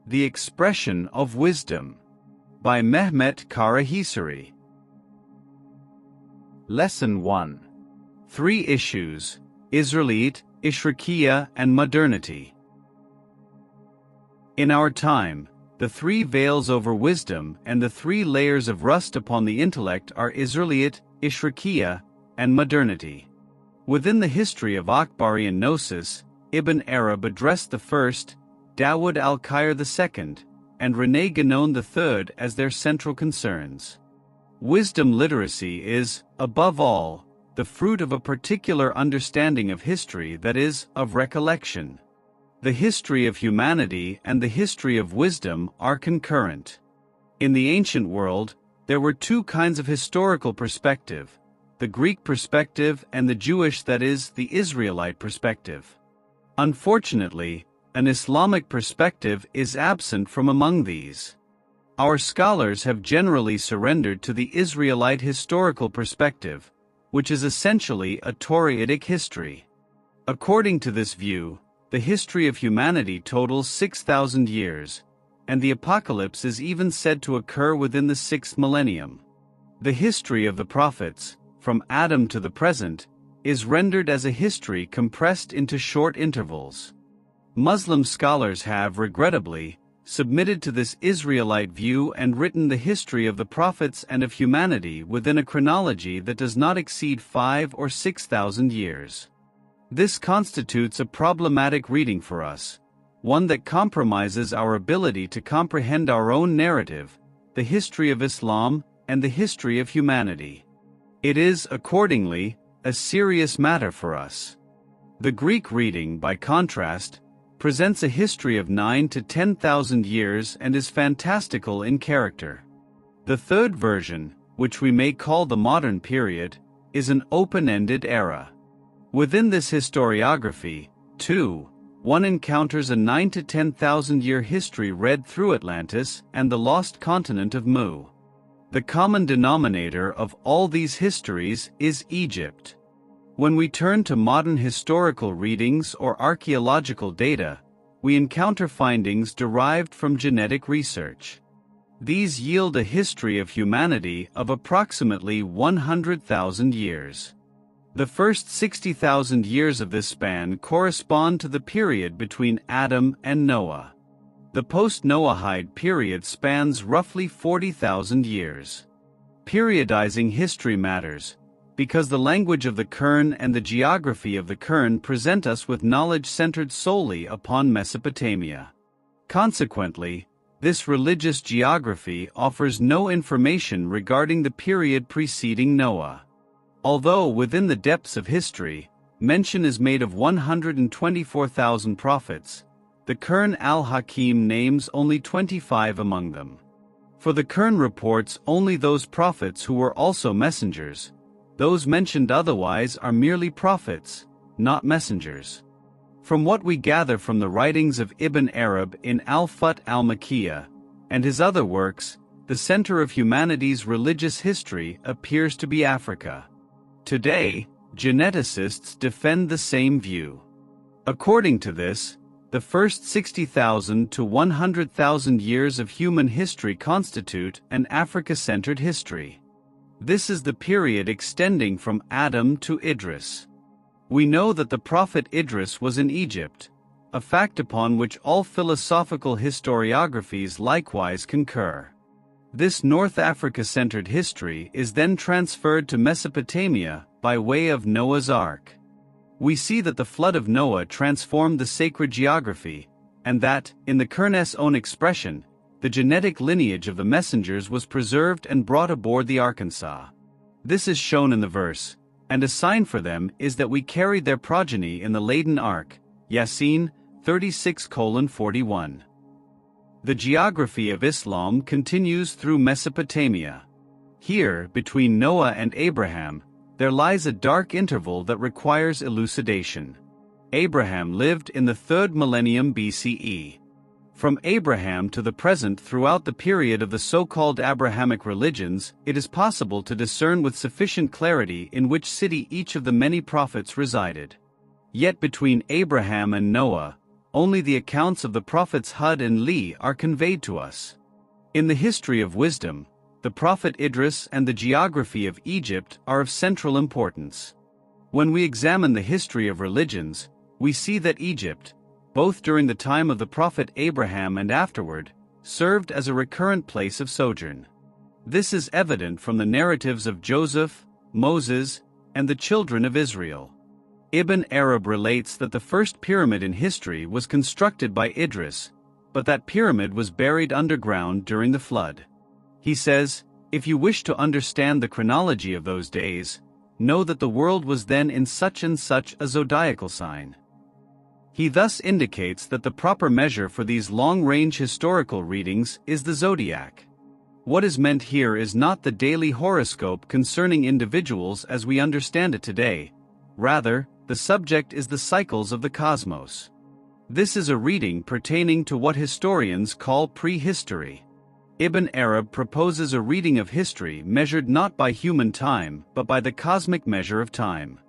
The Expression of Wisdom by Mehmet Karahisari. Lesson 1. Three Issues: Israelite, Ishrāqiyya, and Modernity. In our time, the three veils over wisdom and the three layers of rust upon the intellect are Israelite, Ishrāqiyya, and Modernity. Within the history of Akhbari and Gnosis, Ibn Arab addressed the first, Dāwūd al-Qayṣarī II, and René Guénon III as their central concerns. Wisdom literacy is, above all, the fruit of a particular understanding of history, that is, of recollection. The history of humanity and the history of wisdom are concurrent. In the ancient world, there were two kinds of historical perspective: the Greek perspective and the Jewish, that is, the Israelite perspective. Unfortunately, an Islamic perspective is absent from among these. Our scholars have generally surrendered to the Israelite historical perspective, which is essentially a Torahitic history. According to this view, the history of humanity totals 6,000 years, and the apocalypse is even said to occur within the 6th millennium. The history of the prophets, from Adam to the present, is rendered as a history compressed into short intervals. Muslim scholars have, regrettably, submitted to this Israelite view and written the history of the prophets and of humanity within a chronology that does not exceed 5,000 or 6,000 years. This constitutes a problematic reading for us, one that compromises our ability to comprehend our own narrative, the history of Islam, and the history of humanity. It is, accordingly, a serious matter for us. The Greek reading, by contrast, presents a history of 9,000 to 10,000 years and is fantastical in character. The third version, which we may call the modern period, is an open-ended era. Within this historiography, too, one encounters a 9,000 to 10,000 year history read through Atlantis and the lost continent of Mu. The common denominator of all these histories is Egypt. When we turn to modern historical readings or archaeological data, we encounter findings derived from genetic research. These yield a history of humanity of approximately 100,000 years. The first 60,000 years of this span correspond to the period between Adam and Noah. The post-Noahide period spans roughly 40,000 years. Periodizing history matters, because the language of the Quran and the geography of the Quran present us with knowledge centered solely upon Mesopotamia. Consequently, this religious geography offers no information regarding the period preceding Noah. Although within the depths of history, mention is made of 124,000 prophets, the Quran al-Hakim names only 25 among them. For the Quran reports only those prophets who were also messengers. Those mentioned otherwise are merely prophets, not messengers. From what we gather from the writings of Ibn Arab in al-Fath al-Makkiyya, and his other works, the center of humanity's religious history appears to be Africa. Today, geneticists defend the same view. According to this, the first 60,000 to 100,000 years of human history constitute an Africa-centered history. This is the period extending from Adam to Idris. We know that the prophet Idris was in Egypt, a fact upon which all philosophical historiographies likewise concur. This North Africa-centered history is then transferred to Mesopotamia by way of Noah's Ark. We see that the flood of Noah transformed the sacred geography, and that, in the Quran's own expression, the genetic lineage of the messengers was preserved and brought aboard the Arkansas. This is shown in the verse, and a sign for them is that we carried their progeny in the laden ark, Yasin 36:41. The geography of Islam continues through Mesopotamia. Here, between Noah and Abraham, there lies a dark interval that requires elucidation. Abraham lived in the 3rd millennium BCE. From Abraham to the present, throughout the period of the so-called Abrahamic religions, it is possible to discern with sufficient clarity in which city each of the many prophets resided. Yet between Abraham and Noah, only the accounts of the prophets Hud and Li are conveyed to us. In the history of wisdom, the prophet Idris and the geography of Egypt are of central importance. When we examine the history of religions, we see that Egypt, both during the time of the prophet Abraham and afterward, served as a recurrent place of sojourn. This is evident from the narratives of Joseph, Moses, and the children of Israel. Ibn Arab relates that the first pyramid in history was constructed by Idris, but that pyramid was buried underground during the flood. He says, "If you wish to understand the chronology of those days, know that the world was then in such and such a zodiacal sign." He thus indicates that the proper measure for these long-range historical readings is the zodiac. What is meant here is not the daily horoscope concerning individuals as we understand it today. Rather, the subject is the cycles of the cosmos. This is a reading pertaining to what historians call prehistory. Ibn Arab proposes a reading of history measured not by human time but by the cosmic measure of time.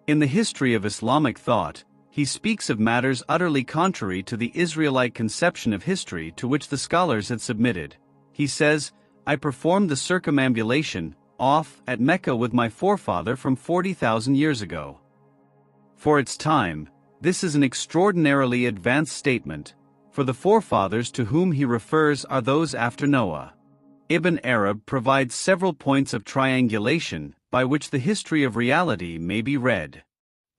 In the history of Islamic thought, he speaks of matters utterly contrary to the Israelite conception of history to which the scholars had submitted. He says, "I performed the circumambulation off at Mecca with my forefather from 40,000 years ago." For its time, this is an extraordinarily advanced statement, for the forefathers to whom he refers are those after Noah. Ibn Arab provides several points of triangulation by which the history of reality may be read.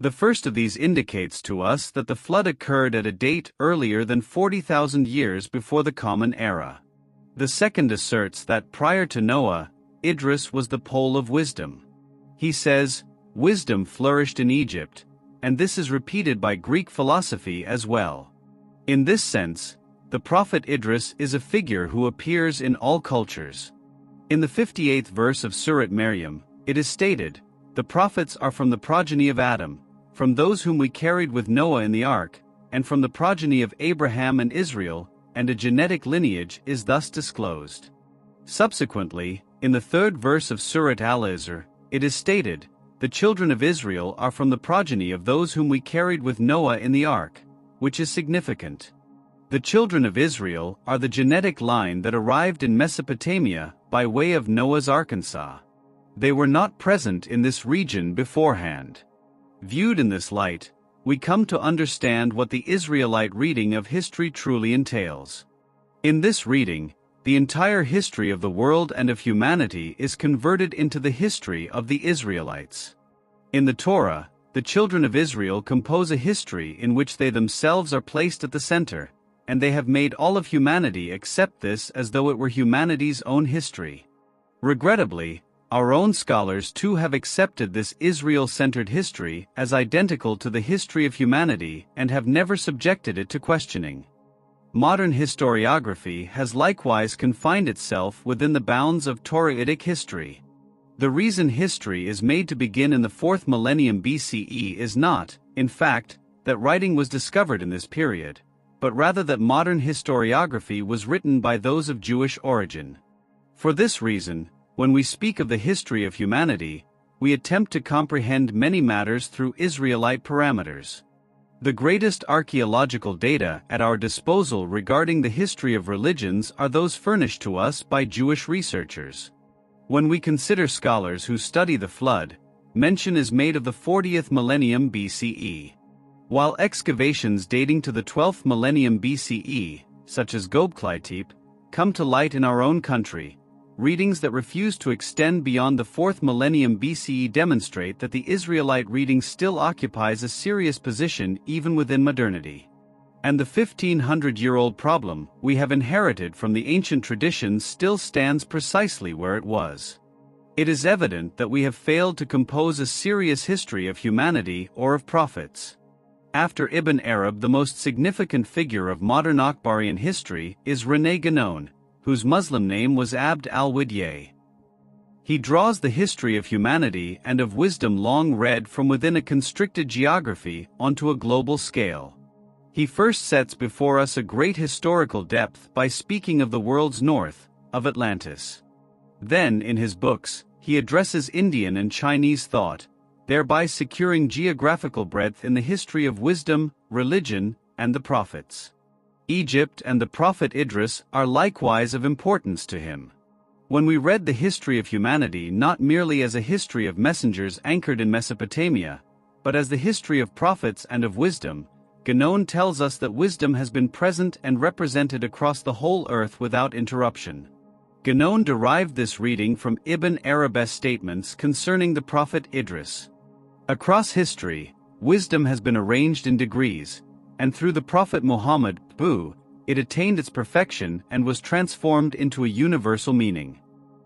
The first of these indicates to us that the flood occurred at a date earlier than 40,000 years before the Common Era. The second asserts that prior to Noah, Idris was the pole of wisdom. He says, "Wisdom flourished in Egypt," and this is repeated by Greek philosophy as well. In this sense, the prophet Idris is a figure who appears in all cultures. In the 58th verse of Surat Maryam, it is stated, "The prophets are from the progeny of Adam, from those whom we carried with Noah in the ark, and from the progeny of Abraham and Israel," and a genetic lineage is thus disclosed. Subsequently, in the 3rd verse of Surat al-Isr, it is stated, "The children of Israel are from the progeny of those whom we carried with Noah in the ark," which is significant. The children of Israel are the genetic line that arrived in Mesopotamia by way of Noah's Arkansas. They were not present in this region beforehand. Viewed in this light, we come to understand what the Israelite reading of history truly entails. In this reading, the entire history of the world and of humanity is converted into the history of the Israelites. In the Torah, the children of Israel compose a history in which they themselves are placed at the center, and they have made all of humanity accept this as though it were humanity's own history. Regrettably, our own scholars too have accepted this Israel-centered history as identical to the history of humanity and have never subjected it to questioning. Modern historiography has likewise confined itself within the bounds of Torahitic history. The reason history is made to begin in the 4th millennium BCE is not, in fact, that writing was discovered in this period, but rather that modern historiography was written by those of Jewish origin. For this reason, when we speak of the history of humanity, we attempt to comprehend many matters through Israelite parameters. The greatest archaeological data at our disposal regarding the history of religions are those furnished to us by Jewish researchers. When we consider scholars who study the flood, mention is made of the 40th millennium BCE. While excavations dating to the 12th millennium BCE, such as Göbekli Tepe, come to light in our own country, readings that refuse to extend beyond the 4th millennium BCE demonstrate that the Israelite reading still occupies a serious position even within modernity. And the 1500-year-old problem we have inherited from the ancient traditions still stands precisely where it was. It is evident that we have failed to compose a serious history of humanity or of prophets. After Ibn Arab, the most significant figure of modern Akbarian history is René Guénon, whose Muslim name was Abd al-Widyah. He draws the history of humanity and of wisdom long read from within a constricted geography onto a global scale. He first sets before us a great historical depth by speaking of the world's north, of Atlantis. Then, in his books, he addresses Indian and Chinese thought, thereby securing geographical breadth in the history of wisdom, religion, and the prophets. Egypt and the prophet Idris are likewise of importance to him. When we read the history of humanity not merely as a history of messengers anchored in Mesopotamia, but as the history of prophets and of wisdom, Guénon tells us that wisdom has been present and represented across the whole earth without interruption. Guénon derived this reading from Ibn Arab's statements concerning the prophet Idris. Across history, wisdom has been arranged in degrees, and through the prophet Muhammad, it attained its perfection and was transformed into a universal meaning.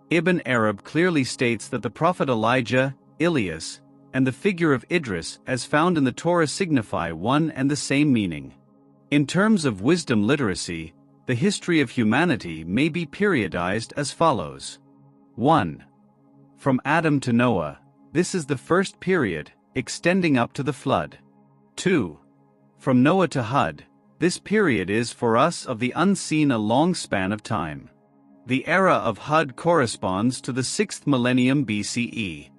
Ibn Arab clearly states that the prophet Elijah, Ilyas, and the figure of Idris as found in the Torah signify one and the same meaning. In terms of wisdom literacy, the history of humanity may be periodized as follows. 1. From Adam to Noah, this is the first period, extending up to the flood. 2. From Noah to Hud, this period is for us of the unseen a long span of time. The era of Hud corresponds to the 6th millennium BCE.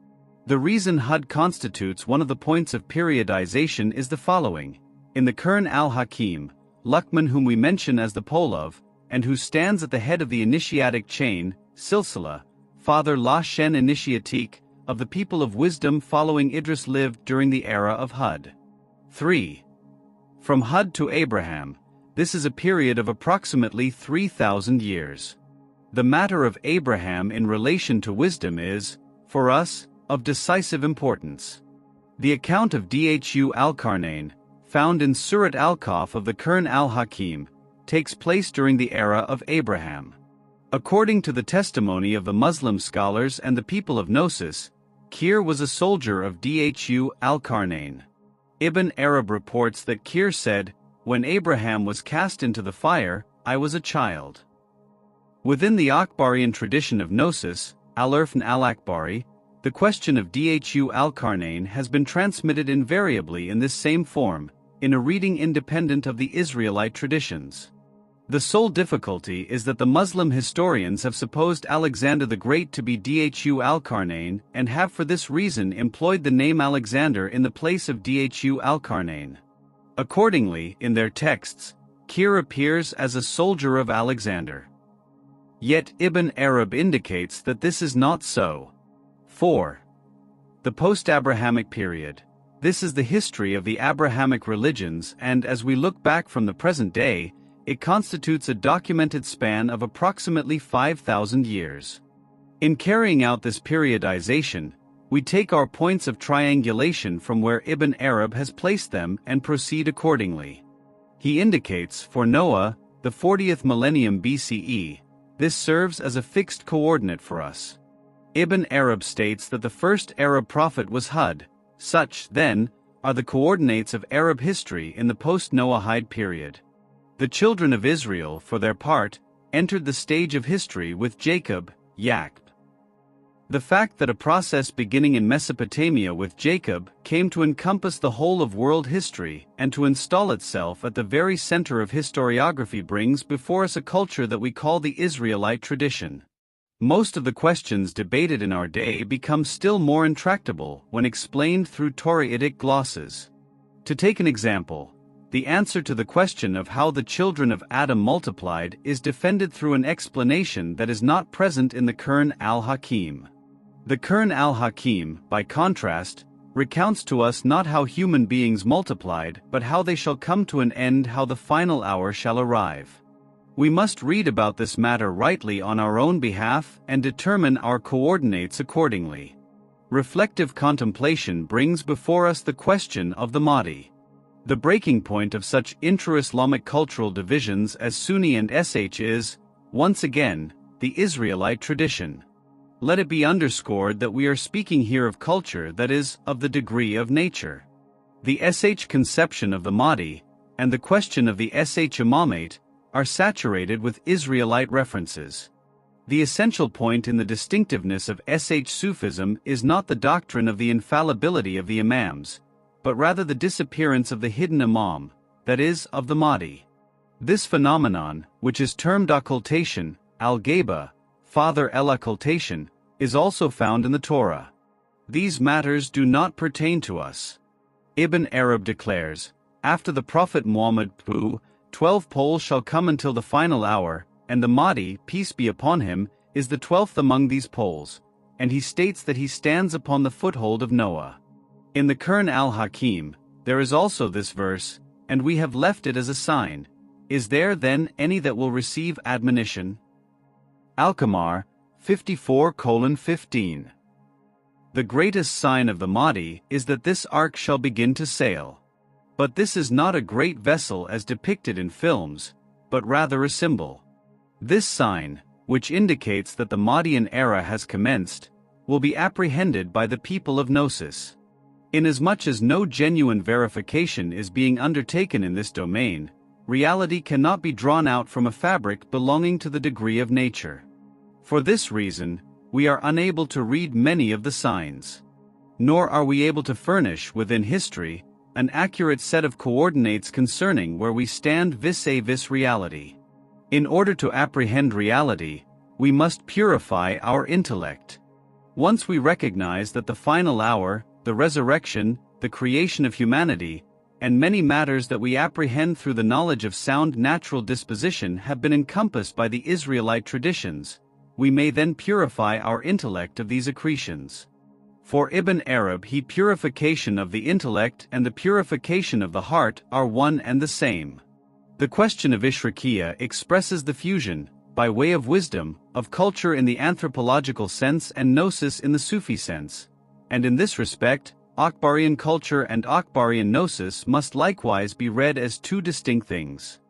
The reason Hud constitutes one of the points of periodization is the following. In the Quran al-Hakim, Luqman, whom we mention as the Polov, and who stands at the head of the initiatic chain, Silsila, father La Shen Initiatique, of the people of wisdom following Idris lived during the era of Hud. 3. From Hud to Abraham, this is a period of approximately 3,000 years. The matter of Abraham in relation to wisdom is, for us, of decisive importance. The account of Dhu al-Qarnayn, found in Surat al-Kahf of the Quran al-Hakim, takes place during the era of Abraham. According to the testimony of the Muslim scholars and the people of Gnosis, Kir was a soldier of Dhu al-Qarnayn. Ibn Arab reports that Kir said, "When Abraham was cast into the fire, I was a child." Within the Akbarian tradition of Gnosis, al-Irfan al-Akbari, the question of Dhu al-Qarnayn has been transmitted invariably in this same form, in a reading independent of the Israelite traditions. The sole difficulty is that the Muslim historians have supposed Alexander the Great to be Dhu al-Qarnayn and have for this reason employed the name Alexander in the place of Dhu al-Qarnayn. Accordingly, in their texts, Kir appears as a soldier of Alexander. Yet Ibn Arab indicates that this is not so. 4. The post-Abrahamic period. This is the history of the Abrahamic religions, and as we look back from the present day, it constitutes a documented span of approximately 5,000 years. In carrying out this periodization, we take our points of triangulation from where Ibn Arab has placed them and proceed accordingly. He indicates, for Noah, the 40th millennium BCE, this serves as a fixed coordinate for us. Ibn Arab states that the first Arab prophet was Hud. Such, then, are the coordinates of Arab history in the post-Noahide period. The children of Israel, for their part, entered the stage of history with Jacob, Yaqub. The fact that a process beginning in Mesopotamia with Jacob came to encompass the whole of world history and to install itself at the very center of historiography brings before us a culture that we call the Israelite tradition. Most of the questions debated in our day become still more intractable when explained through Toraitic glosses. To take an example, the answer to the question of how the children of Adam multiplied is defended through an explanation that is not present in the Quran al-Hakim. The Quran al-Hakim, by contrast, recounts to us not how human beings multiplied but how they shall come to an end, how the final hour shall arrive. We must read about this matter rightly on our own behalf and determine our coordinates accordingly. Reflective contemplation brings before us the question of the Mahdi. The breaking point of such intra-Islamic cultural divisions as Sunni and Sh is, once again, the Israelite tradition. Let it be underscored that we are speaking here of culture that is, of the degree of nature. The Sh conception of the Mahdi, and the question of the Sh imamate, are saturated with Israelite references. The essential point in the distinctiveness of Sh Sufism is not the doctrine of the infallibility of the Imams, but rather the disappearance of the hidden Imam, that is, of the Mahdi. This phenomenon, which is termed occultation, al-Ghaiba, father el-occultation, is also found in the Torah. These matters do not pertain to us. Ibn Arab declares, after the Prophet Muhammad, 12 poles shall come until the final hour, and the Mahdi, peace be upon him, is the 12th among these poles, and he states that he stands upon the foothold of Noah. In the Quran al-Hakim, there is also this verse, and we have left it as a sign. Is there then any that will receive admonition? Al-Qamar, 54:15. The greatest sign of the Mahdi is that this ark shall begin to sail. But this is not a great vessel as depicted in films, but rather a symbol. This sign, which indicates that the Mahdian era has commenced, will be apprehended by the people of Gnosis. Inasmuch as no genuine verification is being undertaken in this domain, reality cannot be drawn out from a fabric belonging to the degree of nature. For this reason, we are unable to read many of the signs. Nor are we able to furnish within history an accurate set of coordinates concerning where we stand vis-a-vis reality. In order to apprehend reality, we must purify our intellect. Once we recognize that the final hour, the resurrection, the creation of humanity, and many matters that we apprehend through the knowledge of sound natural disposition have been encompassed by the Israelite traditions, we may then purify our intellect of these accretions. For Ibn Arabi, purification of the intellect and the purification of the heart are one and the same. The question of Ishrāqiyya expresses the fusion, by way of wisdom, of culture in the anthropological sense and gnosis in the Sufi sense, and in this respect, Akbarian culture and Akbarian gnosis must likewise be read as two distinct things.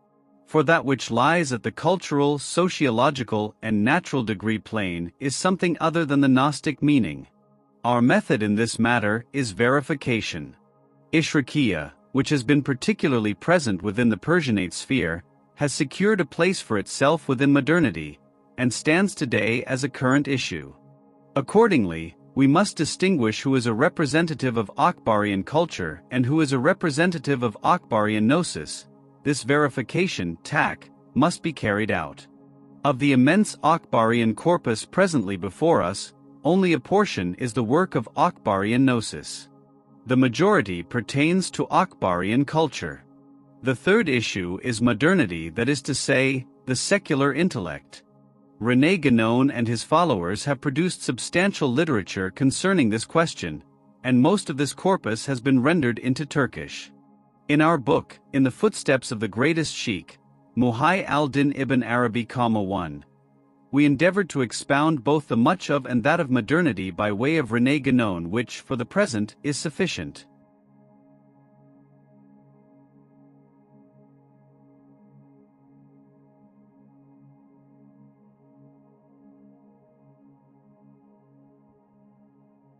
For that which lies at the cultural, sociological, and natural degree plane is something other than the Gnostic meaning. Our method in this matter is verification. Ishrāqiyya, which has been particularly present within the Persianate sphere, has secured a place for itself within modernity, and stands today as a current issue. Accordingly, we must distinguish who is a representative of Akbarian culture and who is a representative of Akbarian gnosis. This verification, must be carried out. Of the immense Akbarian corpus presently before us, only a portion is the work of Akbarian gnosis. The majority pertains to Akbarian culture. The third issue is modernity, that is to say, the secular intellect. René Guénon and his followers have produced substantial literature concerning this question, and most of this corpus has been rendered into Turkish. In our book, In the Footsteps of the Greatest Sheikh, Muhyi al-Din ibn Arabi, 1, we endeavored to expound both the much of and that of modernity by way of René Guénon, which, for the present, is sufficient.